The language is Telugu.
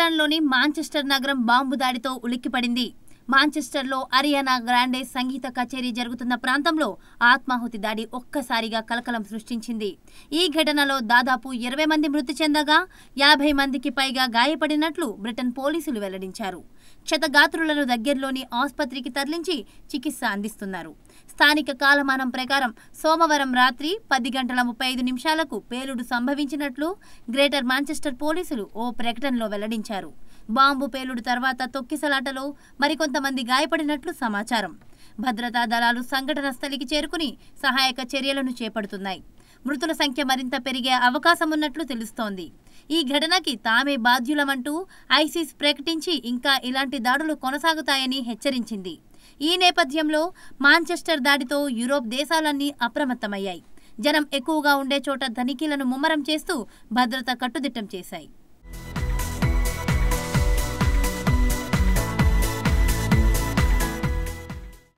ఇంగ్లాండ్లోని మాంచెస్టర్ నగరం బాంబు దాడితో ఉలిక్కిపడింది. మాంచెస్టర్లో అరియానా గ్రాండే సంగీత కచేరీ జరుగుతున్న ప్రాంతంలో ఆత్మాహుతి దాడి ఒక్కసారిగా కలకలం సృష్టించింది. ఈ ఘటనలో దాదాపు 20 మంది మృతి చెందగా 50 మందికి పైగా గాయపడినట్లు బ్రిటన్ పోలీసులు వెల్లడించారు. క్షతగాత్రులను దగ్గరలోని ఆసుపత్రికి తరలించి చికిత్స అందిస్తున్నారు. స్థానిక కాలమానం ప్రకారం సోమవారం రాత్రి 10:35 పేలుడు సంభవించినట్లు గ్రేటర్ మాంచెస్టర్ పోలీసులు ఓ ప్రకటనలో వెల్లడించారు. బాంబు పేలుడు తర్వాత తొక్కిసలాటలో మరికొంతమంది గాయపడినట్లు సమాచారం. భద్రతా దళాలు సంఘటన స్థలికి చేరుకుని సహాయక చర్యలను చేపడుతున్నాయి. మృతుల సంఖ్య మరింత పెరిగే అవకాశం ఉన్నట్లు తెలుస్తోంది. ఈ ఘటనకి తామే బాధ్యులమంటూ ఐసిస్ ప్రకటించి ఇంకా ఇలాంటి దాడులు కొనసాగుతాయని హెచ్చరించింది. ఈ నేపథ్యంలో మాంచెస్టర్ దాడితో యూరోప్ దేశాలన్నీ అప్రమత్తమయ్యాయి. జనం ఎక్కువగా ఉండే చోట తనిఖీలను ముమ్మరం చేస్తూ భద్రత కట్టుదిట్టం చేశాయి.